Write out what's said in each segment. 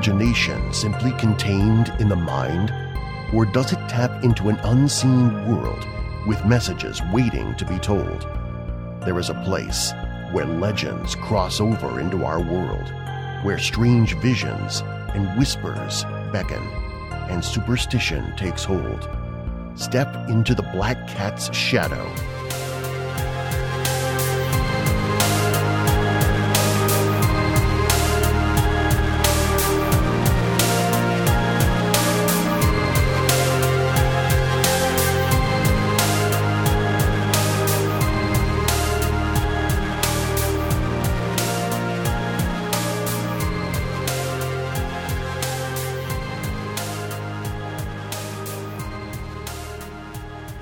imagination simply contained in the mind? Or does it tap into an unseen world with messages waiting to be told? There is a place where legends cross over into our world, where strange visions and whispers beckon, and superstition takes hold. Step into the Black Cat's shadow.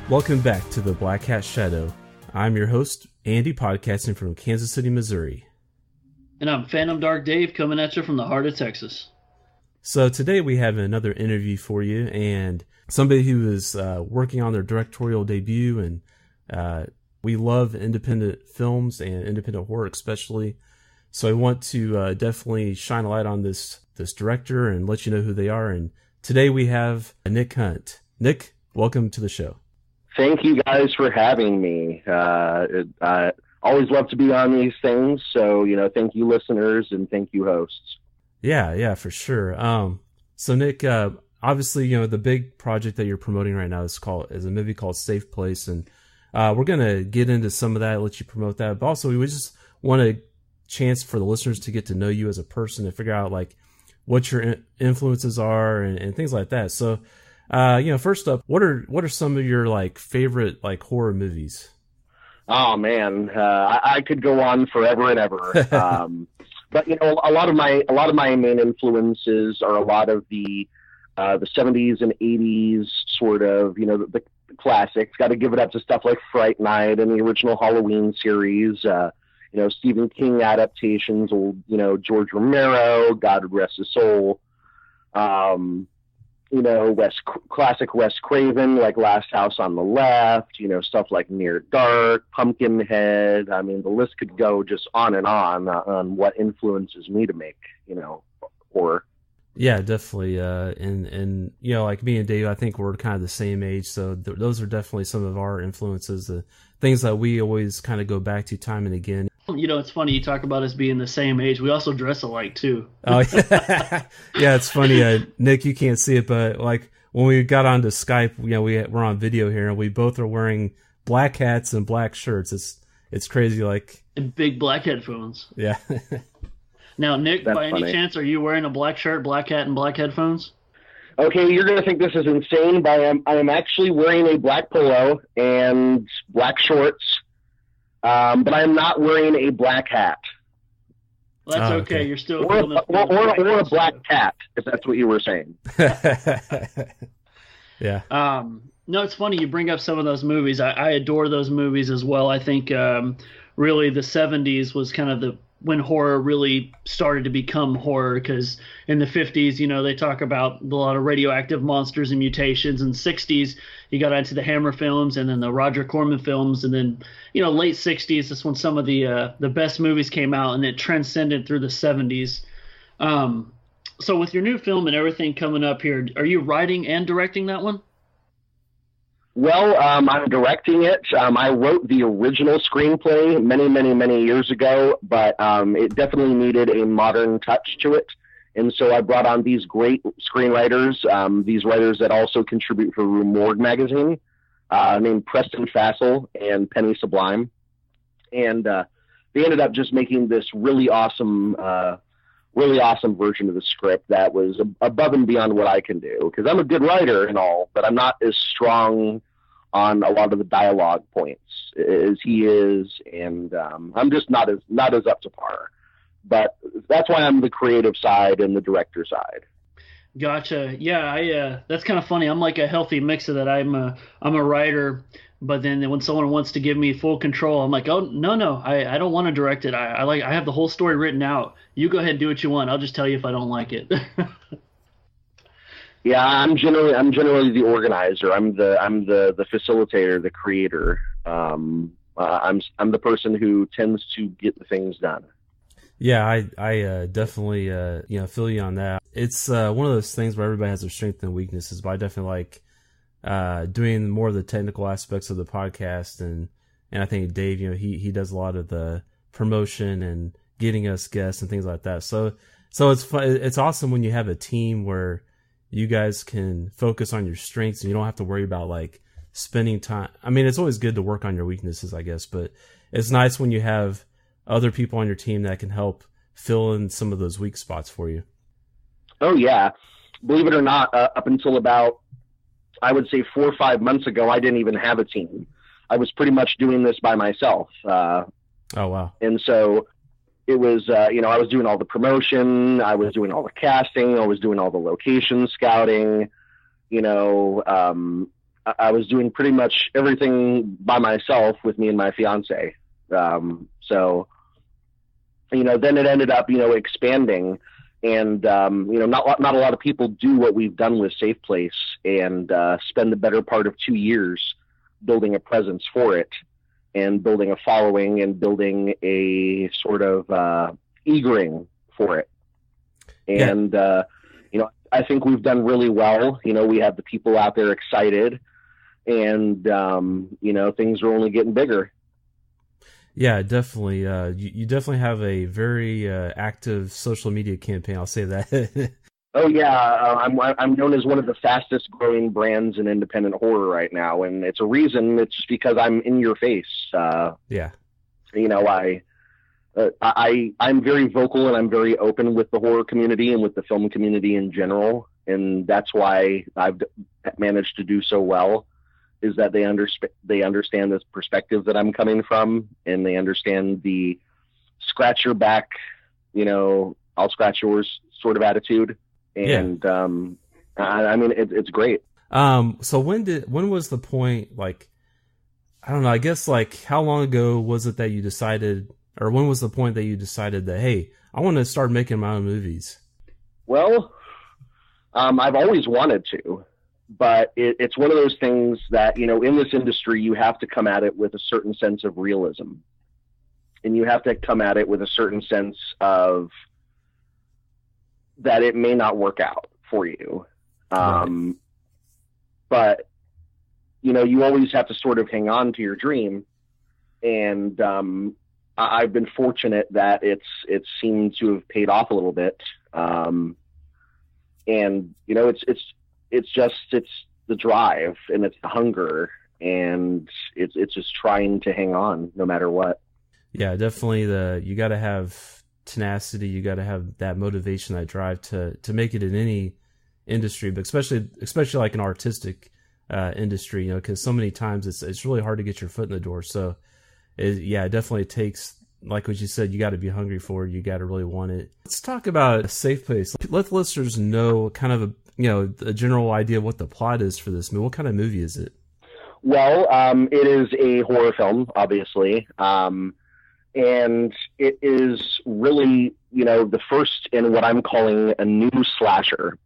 Welcome back to the Black Cat Shadow. I'm your host, Andy, podcasting from Kansas City, Missouri. And I'm Phantom Dark Dave, coming at you from the heart of Texas. So today we have another interview for you, and somebody who is working on their directorial debut, and we love independent films and independent horror especially. So I want to definitely shine a light on this director and let you know who they are. And today we have Nick Hunt. Nick, welcome to the show. Thank you guys for having me. I always love to be on these things. So, thank you listeners and thank you hosts. Yeah, for sure. So Nick, obviously, the big project that you're promoting right now is a movie called Safe Place. And we're going to get into some of that, let you promote that. But also we just want a chance for the listeners to get to know you as a person and figure out like what your influences are and things like that. So, first up, what are some of your like favorite like horror movies? Oh man, I could go on forever and ever. But a lot of my main influences are a lot of the 70s and 80s sort of, the classics. Got to give it up to stuff like Fright Night and the original Halloween series. Stephen King adaptations, old, George Romero, God rest his soul. Classic Wes Craven, like Last House on the Left, stuff like Near Dark, Pumpkinhead. I mean, the list could go just on and on what influences me to make, horror. Yeah, definitely. And like me and Dave, I think we're kind of the same age. So those are definitely some of our influences, the things that we always kind of go back to time and again. It's funny you talk about us being the same age. We also dress alike too. Oh, yeah. Yeah, it's funny. Nick, you can't see it, but like when we got onto Skype, we're on video here, and we both are wearing black hats and black shirts. It's crazy, like and big black headphones. Yeah. Now, Nick, That's by funny. Any chance, are you wearing a black shirt, black hat, and black headphones? Okay, you're gonna think this is insane, but I am actually wearing a black polo and black shorts. But I'm not wearing a black hat. Well, that's okay. You're still or a black cat, if that's what you were saying. Yeah. No, it's funny you bring up some of those movies. I adore those movies as well. I think really the 70s was kind of when horror really started to become horror, because in the 50s, they talk about a lot of radioactive monsters and mutations. In the 60s, you got into the Hammer films and then the Roger Corman films. And then, late 60s, that's when some of the best movies came out, and it transcended through the 70s. So with your new film and everything coming up here, are you writing and directing that one? Well, I'm directing it. I wrote the original screenplay many, many, many years ago, but it definitely needed a modern touch to it. And so I brought on these great screenwriters, these writers that also contribute for Rue Morgue magazine, named Preston Fassel and Penny Sublime. And they ended up just making this really awesome version of the script that was above and beyond what I can do, because I'm a good writer and all, but I'm not as strong on a lot of the dialogue points as he is, and I'm just not as up to par. But that's why I'm the creative side and the director side. Gotcha. Yeah, that's kind of funny. I'm like a healthy mix of that. I'm a writer, but then when someone wants to give me full control, I'm like, oh no, I don't want to direct it. I have the whole story written out. You go ahead and do what you want. I'll just tell you if I don't like it. Yeah, I'm generally the organizer. I'm the facilitator, the creator. I'm the person who tends to get the things done. Yeah, I definitely feel you on that. It's one of those things where everybody has their strengths and weaknesses, but I definitely like doing more of the technical aspects of the podcast, and I think Dave, he does a lot of the promotion and getting us guests and things like that. So it's fun. It's awesome when you have a team where you guys can focus on your strengths and you don't have to worry about like spending time. I mean, it's always good to work on your weaknesses, I guess, but it's nice when you have other people on your team that can help fill in some of those weak spots for you. Oh yeah. Believe it or not, up until about, I would say 4 or 5 months ago, I didn't even have a team. I was pretty much doing this by myself. Oh, wow. And so it was, I was doing all the promotion, I was doing all the casting, I was doing all the location scouting, I was doing pretty much everything by myself with me and my fiance. So, then it ended up, expanding, and, not a lot of people do what we've done with Safe Place and spend the better part of 2 years building a presence for it and building a following and building a sort of eagering for it. And, I think we've done really well. We have the people out there excited, and, things are only getting bigger. Yeah, definitely. You definitely have a very active social media campaign. I'll say that. Oh yeah, I'm known as one of the fastest growing brands in independent horror right now, and it's a reason. It's just because I'm in your face. Yeah. I'm very vocal and I'm very open with the horror community and with the film community in general, and that's why I've managed to do so well. Is that they understand this perspective that I'm coming from, and they understand the scratch your back, I'll scratch yours sort of attitude. And I mean, it's great. So when was the point, like, I don't know, I guess, like, how long ago was it that you decided, or when was the point that you decided that, hey, I want to start making my own movies? Well, I've always wanted to. But it's one of those things that, in this industry, you have to come at it with a certain sense of realism. And you have to come at it with a certain sense of that it may not work out for you. Right. But, you always have to sort of hang on to your dream. And I've been fortunate that it seemed to have paid off a little bit. And, it's the drive, and it's the hunger, and it's just trying to hang on no matter what. Yeah, definitely. You got to have tenacity. You got to have that motivation, that drive to make it in any industry, but especially like an artistic industry, because so many times it's really hard to get your foot in the door. So it definitely takes, like what you said, you got to be hungry for it. You got to really want it. Let's talk about A Safe Place. Let listeners know kind of a general idea of what the plot is for this movie. What kind of movie is it? Well, it is a horror film, obviously. And it is really, the first in what I'm calling a new slasher.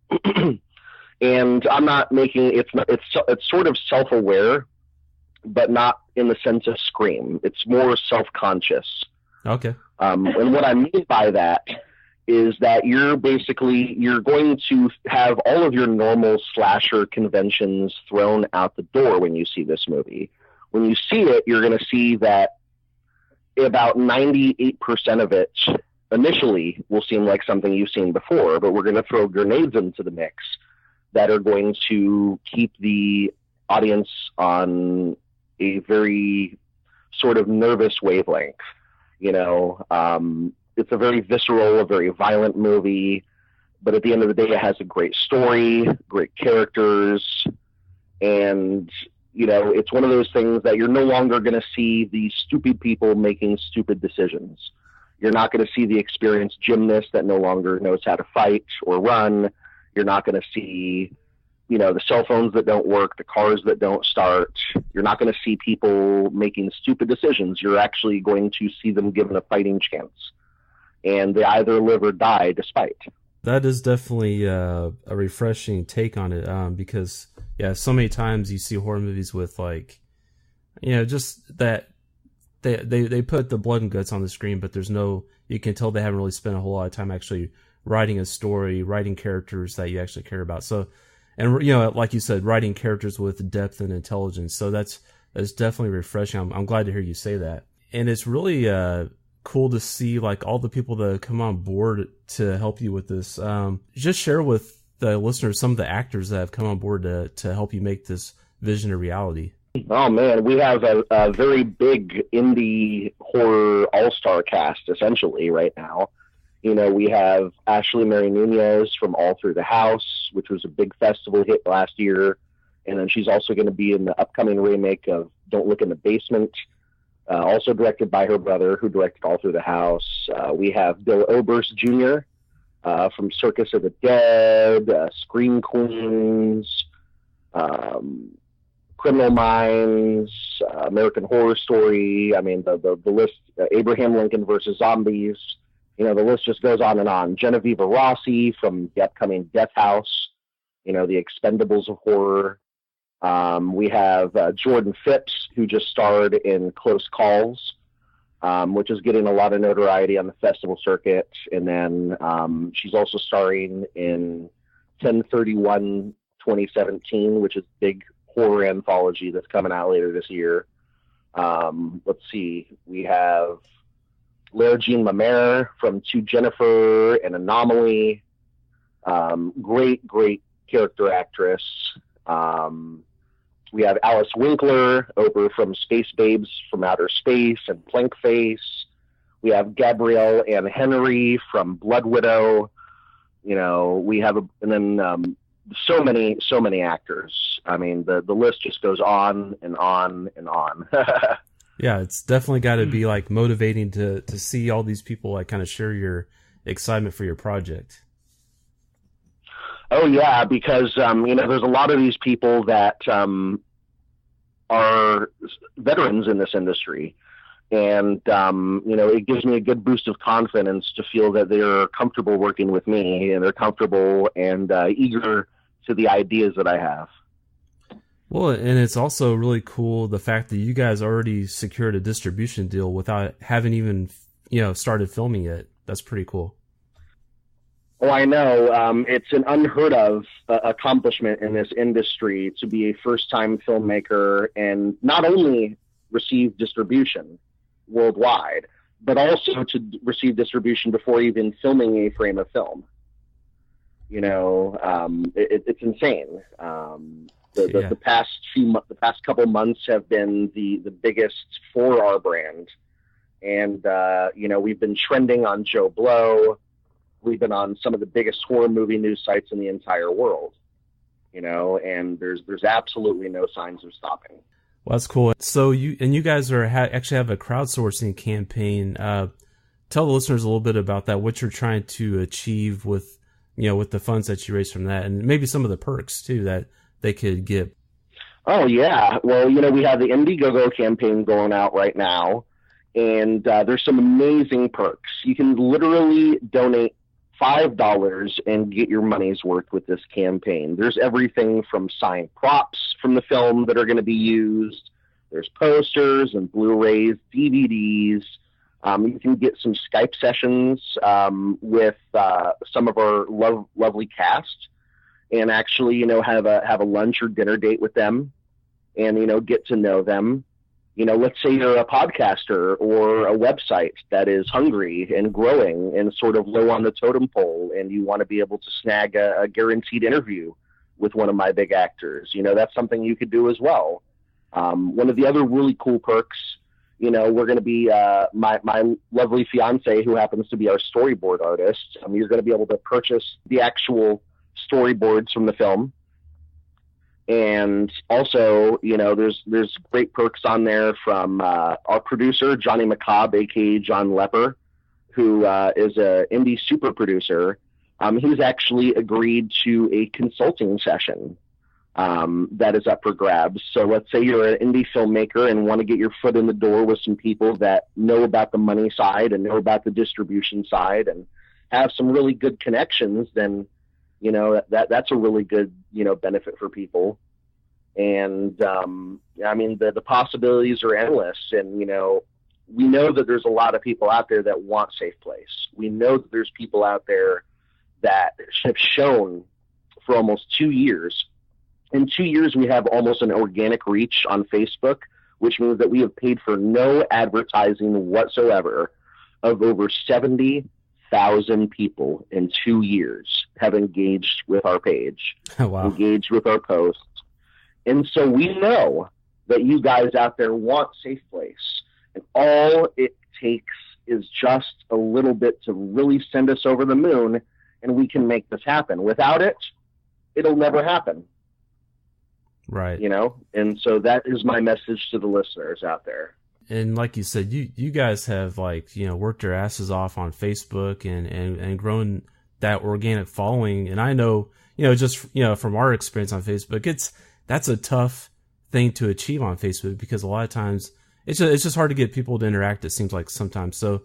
And I'm not making, it's sort of self-aware, but not in the sense of Scream. It's more self-conscious. Okay. And what I mean by that is that you're going to have all of your normal slasher conventions thrown out the door when you see this movie. When you see it, you're going to see that about 98% of it initially will seem like something you've seen before, but we're going to throw grenades into the mix that are going to keep the audience on a very sort of nervous wavelength. It's a very visceral, a very violent movie, but at the end of the day, it has a great story, great characters, and, it's one of those things that you're no longer going to see these stupid people making stupid decisions. You're not going to see the experienced gymnast that no longer knows how to fight or run. You're not going to see, the cell phones that don't work, the cars that don't start. You're not going to see people making stupid decisions. You're actually going to see them given a fighting chance. And they either live or die despite. That is definitely a refreshing take on it, because, so many times you see horror movies with, like, just that they put the blood and guts on the screen, but you can tell they haven't really spent a whole lot of time actually writing a story, writing characters that you actually care about. So, and like you said, writing characters with depth and intelligence. So that's definitely refreshing. I'm glad to hear you say that. And it's really cool to see like all the people that come on board to help you with this. Just share with the listeners some of the actors that have come on board to help you make this vision a reality. Oh man, we have a very big indie horror all-star cast essentially right now. We have Ashley Mary Nunez from All Through the House, which was a big festival hit last year. And then she's also going to be in the upcoming remake of Don't Look in the Basement, also directed by her brother, who directed All Through the House. We have Bill Oberst Jr. From Circus of the Dead, Scream Queens, Criminal Minds, American Horror Story. I mean, the list, Abraham Lincoln versus Zombies. The list just goes on and on. Genevieve Rossi from the upcoming Death House, the Expendables of horror. We have Jordan Phipps, who just starred in Close Calls, which is getting a lot of notoriety on the festival circuit. And then she's also starring in 10/31 2017, which is big horror anthology that's coming out later this year. Let's see. We have Lara Jean Mamere from To Jennifer and Anomaly. Great character actress. We have Alice Winkler over from Space Babes from Outer Space and Plank Face. We have Gabrielle Ann Henry from Blood Widow. We have and then so many actors. I mean, the list just goes on and on and on. Yeah, it's definitely got to be like motivating to see all these people like kind of share your excitement for your project. Oh yeah, because there's a lot of these people that are veterans in this industry, and it gives me a good boost of confidence to feel that they're comfortable working with me, and they're comfortable and eager to the ideas that I have. Well, and it's also really cool the fact that you guys already secured a distribution deal without having even started filming yet. That's pretty cool. Oh, I know. It's an unheard of accomplishment in this industry to be a first-time filmmaker and not only receive distribution worldwide, but also to receive distribution before even filming a frame of film. It's insane. The past couple months have been the biggest for our brand, and we've been trending on Joe Blow. We've been on some of the biggest horror movie news sites in the entire world, and there's absolutely no signs of stopping. Well, that's cool. So you guys actually have a crowdsourcing campaign. Tell the listeners a little bit about that. What you're trying to achieve with the funds that you raise from that, and maybe some of the perks too that they could get. Oh yeah, well we have the Indiegogo campaign going out right now, and there's some amazing perks. You can literally donate $5 and get your money's worth with this campaign. There's everything from signed props from the film that are going to be used. There's posters and Blu-rays, DVDs. You can get some Skype sessions with some of our lovely cast, and actually, have a lunch or dinner date with them, and get to know them. Let's say you're a podcaster or a website that is hungry and growing and sort of low on the totem pole, and you want to be able to snag a guaranteed interview with one of my big actors. That's something you could do as well. One of the other really cool perks, we're going to be my lovely fiance, who happens to be our storyboard artist. You're going to be able to purchase the actual storyboards from the film. And also, there's great perks on there from our producer, Johnny McCobb, aka John Lepper, who is a indie super producer. He's actually agreed to a consulting session that is up for grabs. So let's say you're an indie filmmaker and want to get your foot in the door with some people that know about the money side and know about the distribution side and have some really good connections, then that's a really good benefit for people. And the possibilities are endless. And we know that there's a lot of people out there that want Safe Place. We know that there's people out there that have shown for almost 2 years. In 2 years, we have almost an organic reach on Facebook, which means that we have paid for no advertising whatsoever, of over 70,000 people in 2 years have engaged with our page, Wow. engaged with our posts. And so we know that you guys out there want Safe Place. And all it takes is just a little bit to really send us over the moon, and we can make this happen. Without it, it'll never happen. Right. You know? And so that is my message to the listeners out there. And like you said, you guys have, like, you know, worked your asses off on Facebook and grown that organic following. And I know, you know, just, you know, from our experience on Facebook, that's a tough thing to achieve on Facebook, because a lot of times it's just hard to get people to interact, it seems like sometimes. So,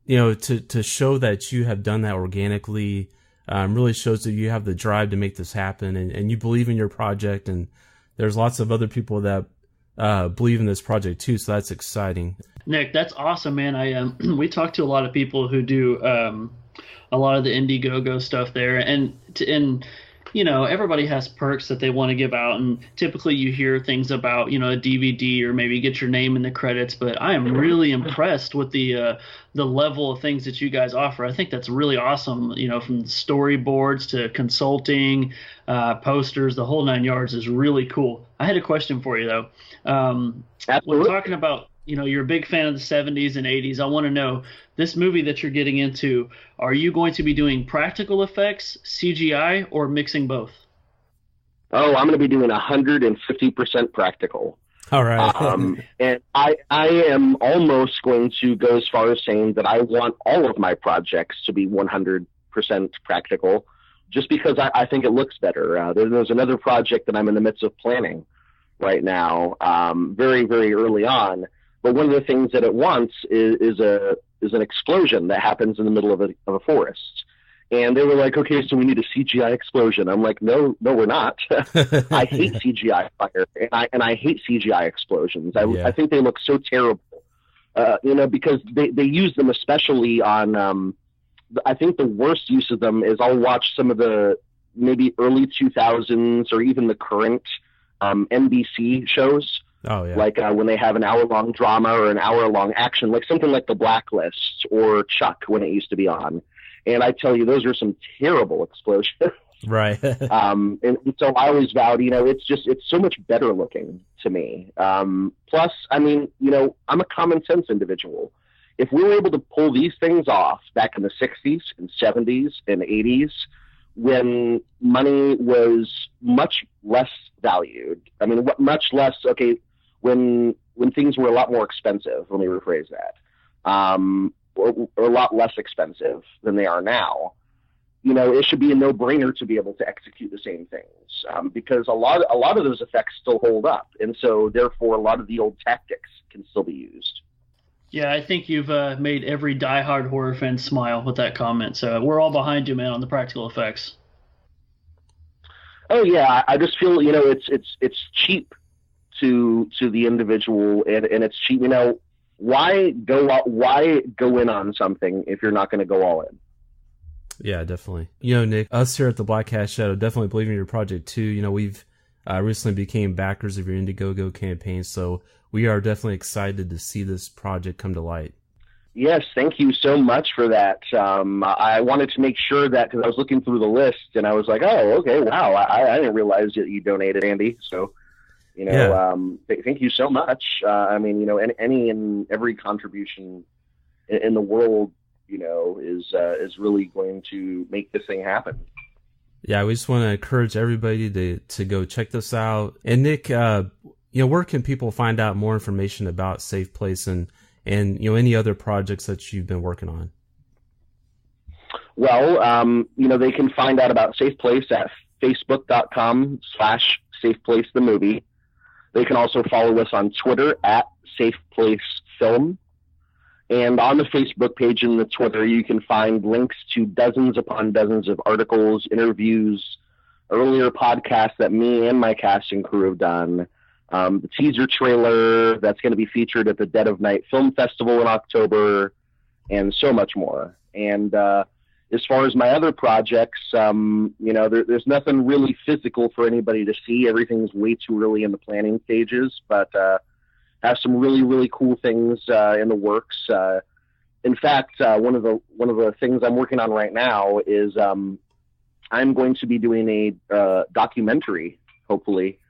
you know, to show that you have done that organically really shows that you have the drive to make this happen, and you believe in your project, and there's lots of other people that believe in this project too, so that's exciting. Nick, that's awesome, man. We talked to a lot of people who do a lot of the Indiegogo stuff there, and you know, everybody has perks that they want to give out, and typically you hear things about, you know, a DVD or maybe get your name in the credits, but I am really impressed with the level of things that you guys offer. I think that's really awesome, you know, from storyboards to consulting, posters, the whole 9 yards is really cool. I had a question for you, though. Absolutely. We're talking about, you know, you're a big fan of the 70s and 80s. I want to know, this movie that you're getting into, are you going to be doing practical effects, CGI, or mixing both? Oh, I'm going to be doing 150% practical. All right. And I am almost going to go as far as saying that I want all of my projects to be 100% practical, just because I think it looks better. There's another project that I'm in the midst of planning right now, very, very early on. But one of the things that it wants is an explosion that happens in the middle of a forest. And they were like, okay, so we need a CGI explosion. I'm like, no, we're not. I hate CGI fire, and I hate CGI explosions. I think they look so terrible, you know, because they use them especially on, I think the worst use of them is I'll watch some of the maybe early 2000s or even the current NBC shows. Oh, yeah. Like when they have an hour-long drama or an hour-long action, like something like The Blacklist or Chuck when it used to be on. And I tell you, those are some terrible explosions. Right. And so I always vowed, you know, it's so much better looking to me. Plus, I mean, you know, I'm a common sense individual. If we were able to pull these things off back in the 60s and 70s and 80s, when money was much less valued, I mean, much less, okay, when things were a lot more expensive, let me rephrase that, or a lot less expensive than they are now, you know, it should be a no-brainer to be able to execute the same things, because a lot of those effects still hold up, and so therefore a lot of the old tactics can still be used. Yeah, I think you've made every diehard horror fan smile with that comment. So we're all behind you, man, on the practical effects. Oh yeah, I just feel, you know, it's cheap to the individual, and it's cheap. You know, why go in on something if you're not going to go all in? Yeah, definitely. You know, Nick, us here at the Black Cat Shadow definitely believe in your project too. You know, we've recently became backers of your Indiegogo campaign, so we are definitely excited to see this project come to light. Yes, thank you so much for that. I wanted to make sure that, because I was looking through the list and I was like, oh, okay, wow, I didn't realize that you donated, Andy. So, you know, thank you so much. I mean, you know, any and every contribution in the world, you know, is really going to make this thing happen. Yeah, we just want to encourage everybody to go check this out. And Nick, you know, where can people find out more information about Safe Place and you know, any other projects that you've been working on? Well, you know, they can find out about Safe Place at facebook.com/SafePlaceTheMovie. They can also follow us on Twitter at SafePlaceFilm. And on the Facebook page and the Twitter, you can find links to dozens upon dozens of articles, interviews, earlier podcasts that me and my casting crew have done. the teaser trailer that's going to be featured at the Dead of Night Film Festival in October, and so much more. And as far as my other projects, there's nothing really physical for anybody to see. Everything's way too early in the planning stages, but have some really, really cool things in the works. In fact, one of the things I'm working on right now is I'm going to be doing a documentary, hopefully,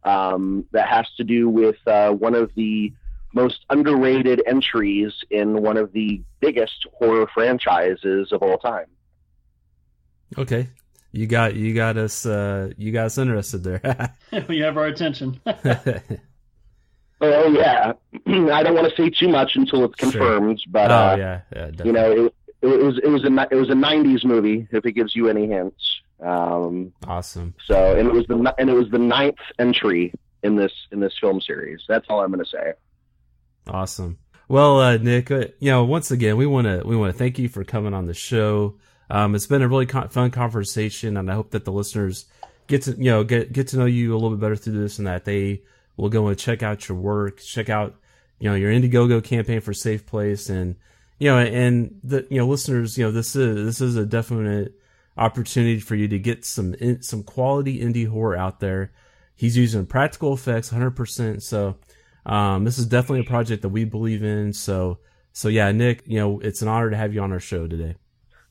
that has to do with one of the most underrated entries in one of the biggest horror franchises of all time. Okay, you got us interested there. We have our attention. Oh yeah, I don't want to say too much until it's confirmed, sure. But yeah, you know, it was a '90s movie, if it gives you any hints. Awesome. So, and it was the 9th entry in this film series. That's all I'm going to say. Awesome. Well, Nick, once again, we want to thank you for coming on the show. It's been a really fun conversation, and I hope that the listeners get to know you a little bit better through this, and that they will go and check out your work, check out your Indiegogo campaign for Safe Place, and the listeners, this is a definite opportunity for you to get some quality indie horror out there. He's using practical effects 100%, so this is definitely a project that we believe in. So yeah, Nick, it's an honor to have you on our show today.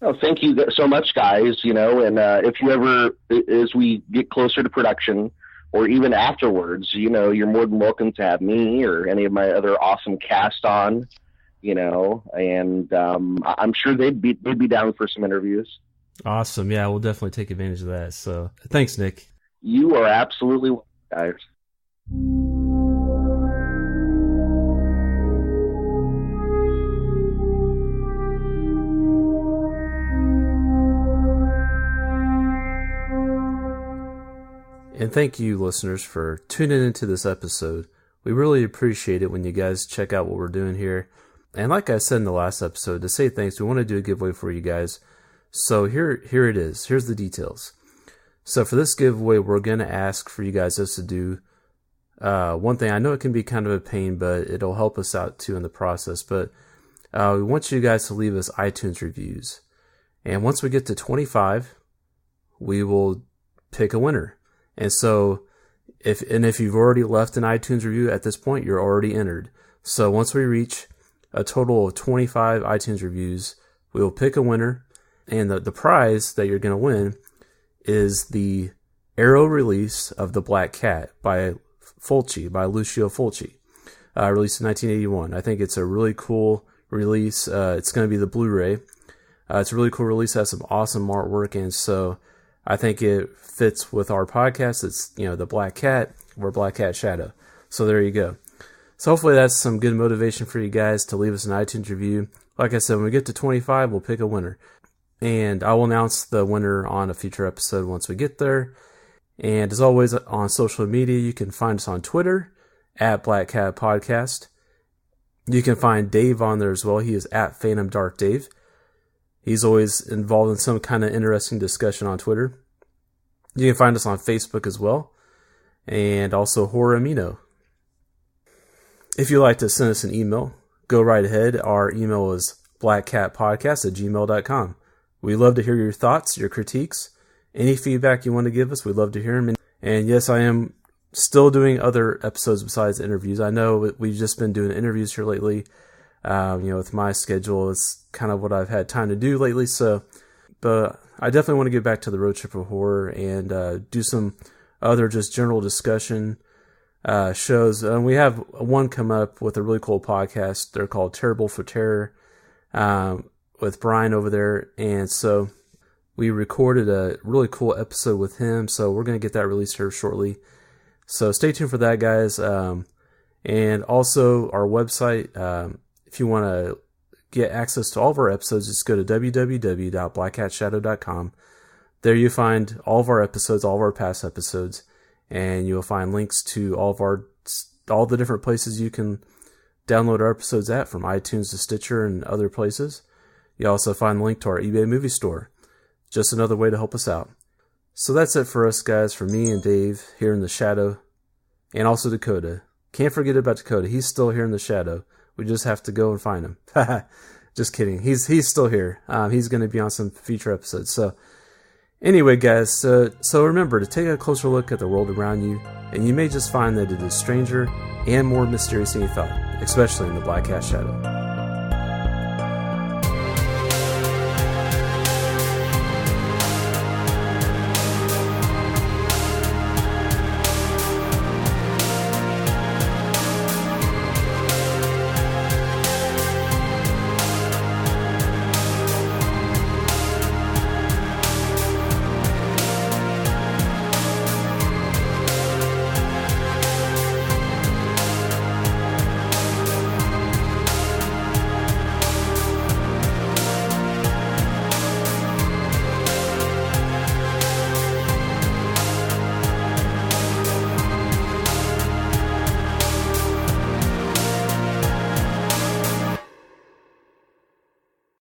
Oh, thank you so much, guys. And if you ever, as we get closer to production, or even afterwards, you're more than welcome to have me or any of my other awesome cast on. And I'm sure they'd be down for some interviews. Awesome. Yeah, we'll definitely take advantage of that. So thanks, Nick. You are absolutely welcome, guys. And thank you, listeners, for tuning into this episode. We really appreciate it when you guys check out what we're doing here. And like I said in the last episode, to say thanks, we want to do a giveaway for you guys. So here it is. Here's the details. So for this giveaway, we're going to ask for you guys just to do one thing. I know it can be kind of a pain, but it'll help us out too in the process. But we want you guys to leave us iTunes reviews. And once we get to 25, we will pick a winner. And so if you've already left an iTunes review at this point, you're already entered. So once we reach a total of 25 iTunes reviews, we will pick a winner. And the prize that you're going to win is the Arrow release of The Black Cat by Lucio Fulci, released in 1981. I think it's a really cool release. It's going to be the Blu-ray. It's a really cool release. It has some awesome artwork, and so I think it fits with our podcast. It's, The Black Cat or Black Cat Shadow. So there you go. So hopefully that's some good motivation for you guys to leave us an iTunes review. Like I said, when we get to 25, we'll pick a winner. And I will announce the winner on a future episode once we get there. And as always, on social media, you can find us on Twitter at Black Cat Podcast. You can find Dave on there as well. He is at Phantom Dark Dave. He's always involved in some kind of interesting discussion on Twitter. You can find us on Facebook as well. And also Horror Amino. If you'd like to send us an email, go right ahead. Our email is blackcatpodcast@gmail.com. We love to hear your thoughts, your critiques, any feedback you want to give us. We'd love to hear them. And yes, I am still doing other episodes besides interviews. I know we've just been doing interviews here lately. With my schedule, it's kind of what I've had time to do lately. But I definitely want to get back to the road trip of horror and do some other just general discussion shows. We have one come up with a really cool podcast. They're called Terrible for Terror. With Brian over there, and so we recorded a really cool episode with him, so we're going to get that released here shortly. So stay tuned for that, guys. And also our website, if you want to get access to all of our episodes, just go to www.blackcatshadow.com. There you find all of our episodes, all of our past episodes, and you'll find links to all the different places you can download our episodes at, from iTunes to Stitcher and other places. You also find a link to our eBay movie store. Just another way to help us out. So that's it for us, guys, for me and Dave here in the shadow. and also Dakota. Can't forget about Dakota. He's still here in the shadow. We just have to go and find him. Just kidding. He's still here. He's going to be on some future episodes. So anyway, guys, so remember to take a closer look at the world around you, and you may just find that it is stranger and more mysterious than you thought, especially in the Black Cat Shadow.